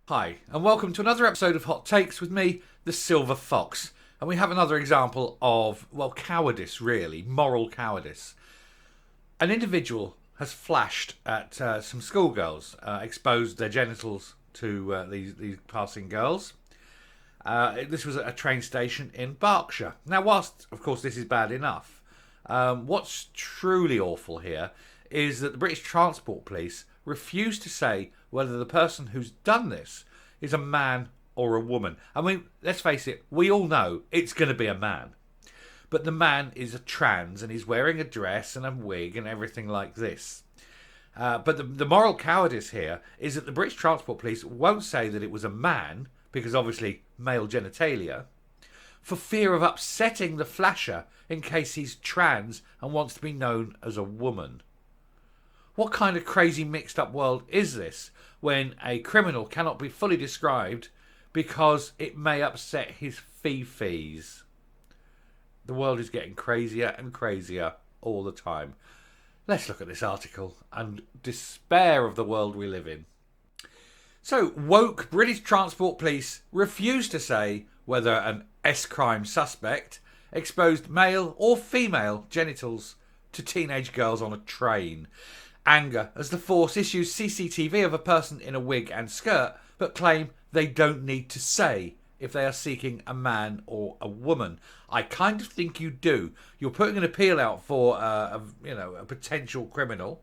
Hi, and welcome to another episode of Hot Takes with me, the Silver Fox. And we have another example of, well, cowardice, really, moral cowardice. An individual has flashed at some schoolgirls, exposed their genitals to these passing girls. This was at a train station in Berkshire. Now, whilst, of course, this is bad enough, what's truly awful here is that the British Transport Police refuse to say whether the person who's done this is a man or a woman. I mean, let's face it, we all know it's going to be a man. But the man is a trans and he's wearing a dress and a wig and everything like this. But the moral cowardice here is that the British Transport Police won't say that it was a man, because obviously male genitalia, for fear of upsetting the flasher in case he's trans and wants to be known as a woman. What kind of crazy mixed up world is this when a criminal cannot be fully described because it may upset his fee-fees? The world is getting crazier and crazier all the time. Let's look at this article and despair of the world we live in. So, woke British Transport Police refuse to say whether an S-crime suspect exposed male or female genitals to teenage girls on a train. Anger as the force issues CCTV of a person in a wig and skirt, but claim they don't need to say if they are seeking a man or a woman. I kind of think you do. You're putting an appeal out for a potential criminal.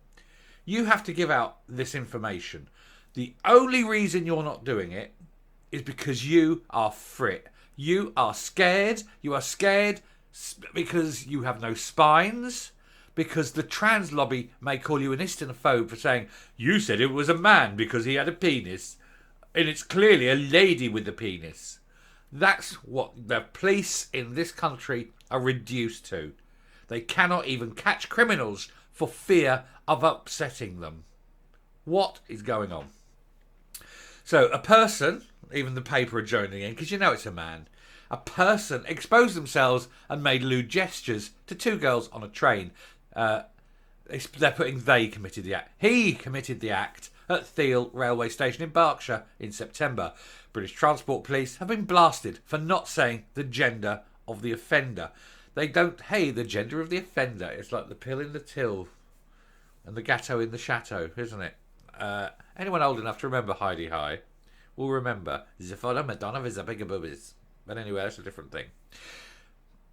You have to give out this information. The only reason you're not doing it is because you are frit. You are scared. You are scared because you have no spines. Because the trans lobby may call you an istinophobe for saying, you said it was a man because he had a penis. And it's clearly a lady with a penis. That's what the police in this country are reduced to. They cannot even catch criminals for fear of upsetting them. What is going on? So a person, even the paper are joining in, because you know it's a man. A person exposed themselves and made lewd gestures to two girls on a train. They're putting they committed the act. He committed the act at Theale railway station in Berkshire in September. British Transport Police have been blasted for not saying the gender of the offender. They don't the gender of the offender. It's like the pill in the till and the gatto in the chateau, isn't it? Anyone old enough to remember Heidi High will remember the father Madonna with the bigger boobies. But anyway, that's a different thing.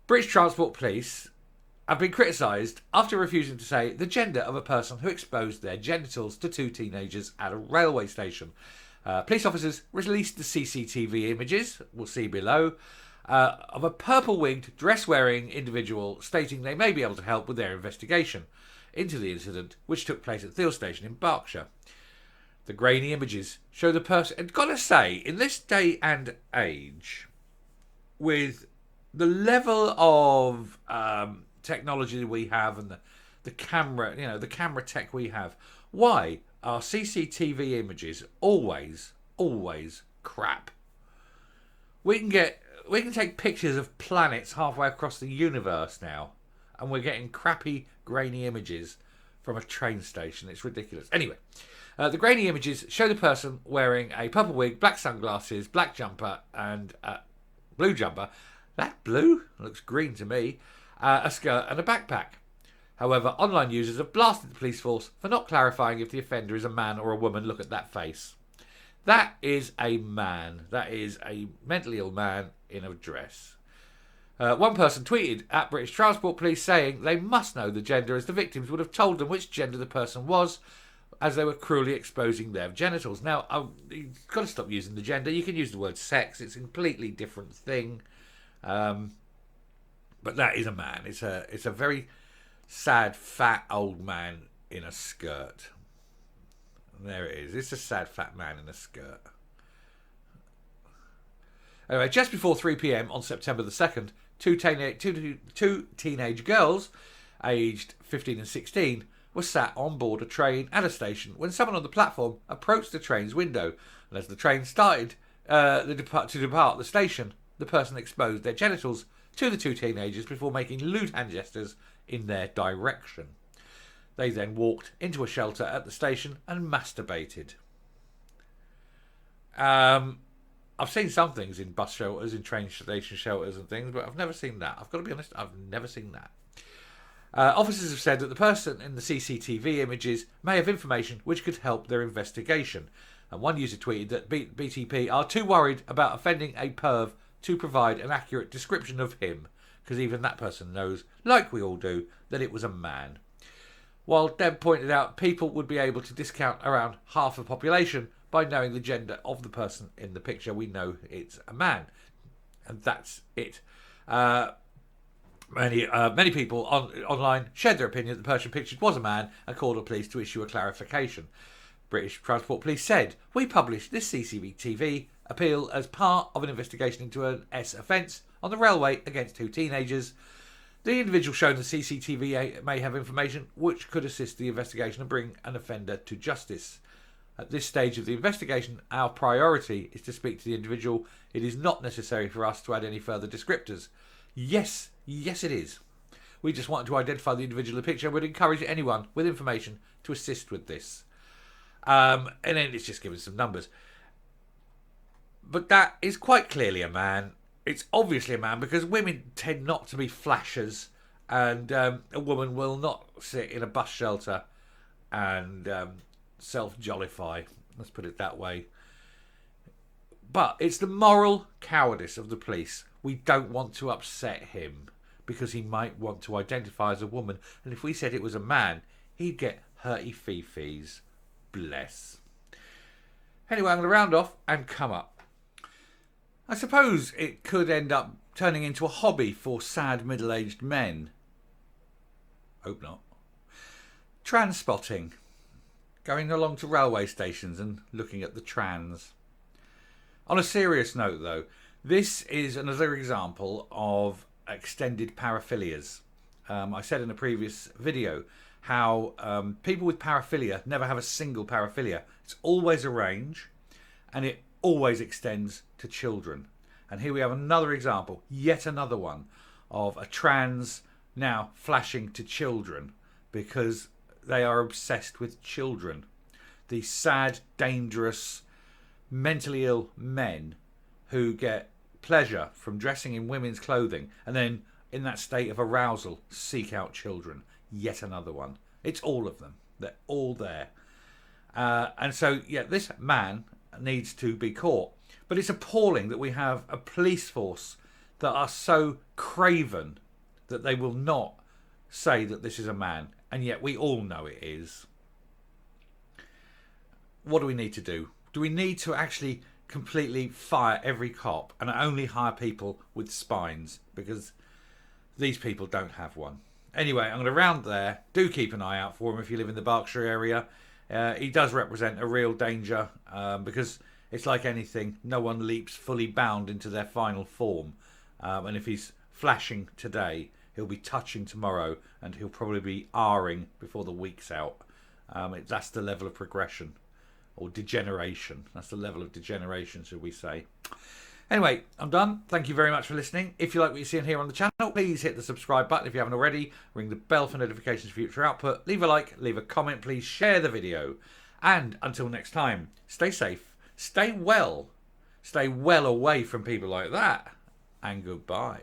British Transport Police have been criticised after refusing to say the gender of a person who exposed their genitals to two teenagers at a railway station. Police officers released the CCTV images, we'll see below, of a purple-wigged, dress-wearing individual stating they may be able to help with their investigation into the incident, which took place at Theale Station in Berkshire. The grainy images show the person... I've got to say, in this day and age, with the level of technology that we have and the camera, the camera tech we have, why are CCTV images always crap? We can take pictures of planets halfway across the universe now, and we're getting crappy, grainy images from a train station. It's ridiculous. Anyway, the grainy images show the person wearing a purple wig, black sunglasses, black jumper, and blue jumper. That blue? Looks green to me. A skirt and a backpack. However, online users have blasted the police force for not clarifying if the offender is a man or a woman. Look at that face. That is a man. That is a mentally ill man in a dress. One person tweeted at British Transport Police saying they must know the gender, as the victims would have told them which gender the person was as they were cruelly exposing their genitals. Now, you've got to stop using the gender. You can use the word sex. It's a completely different thing. But that is a man. It's a very sad, fat old man in a skirt. There it is. It's a sad, fat man in a skirt. Anyway, just before 3 p.m. on September the 2nd, two teenage girls, aged 15 and 16, were sat on board a train at a station when someone on the platform approached the train's window. And as the train started to depart the station, the person exposed their genitals to the two teenagers before making lewd hand gestures in their direction. They then walked into a shelter at the station and masturbated. I've seen some things in bus shelters, in train station shelters and things, but I've never seen that. I've got to be honest, I've never seen that. Officers have said that the person in the CCTV images may have information which could help their investigation. And one user tweeted that BTP are too worried about offending a perv to provide an accurate description of him, because even that person knows, like we all do, that it was a man. While Deb pointed out people would be able to discount around half the population by knowing the gender of the person in the picture. We know it's a man, and that's it. Many people online shared their opinion that the person pictured was a man and called the police to issue a clarification. British Transport Police said, "We published this CCTV appeal as part of an investigation into an S offence on the railway against two teenagers. The individual shown in the CCTV may have information which could assist the investigation and bring an offender to justice. At this stage of the investigation, our priority is to speak to the individual. It is not necessary for us to add any further descriptors." Yes, it is. We just wanted to identify the individual in the picture and would encourage anyone with information to assist with this. And then it's just giving some numbers. But that is quite clearly a man. It's obviously a man because women tend not to be flashers, and a woman will not sit in a bus shelter and self-jollify. Let's put it that way. But it's the moral cowardice of the police. We don't want to upset him because he might want to identify as a woman. And if we said it was a man, he'd get hurty fee-fees. Bless. Anyway, I'm going to round off and come up. I suppose it could end up turning into a hobby for sad middle-aged men. Hope not. Transpotting. Going along to railway stations and looking at the trans. On a serious note, though, this is another example of extended paraphilias. I said in a previous video how people with paraphilia never have a single paraphilia. It's always a range, and it always extends to children. And here we have another example, yet another one, of a trans now flashing to children because they are obsessed with children. These sad, dangerous, mentally ill men who get pleasure from dressing in women's clothing and then in that state of arousal seek out children. Yet another one. It's all of them. They're all there. And so, yeah, this man needs to be caught. But it's appalling that we have a police force that are so craven that they will not say that this is a man. And yet we all know it is. What do we need to do? Do we need to actually completely fire every cop and only hire people with spines? Because these people don't have one. Anyway, I'm going to round there. Do keep an eye out for him if you live in the Berkshire area. He does represent a real danger because it's like anything. No one leaps fully bound into their final form. And if he's flashing today, he'll be touching tomorrow and he'll probably be R-ing before the week's out. That's the level of progression. Or degeneration. That's the level of degeneration, should we say. Anyway, I'm done. Thank you very much for listening. If you like what you're seeing here on the channel, please hit the subscribe button if you haven't already. Ring the bell for notifications for future output. Leave a like, leave a comment. Please share the video. And until next time, stay safe, stay well away from people like that. And goodbye.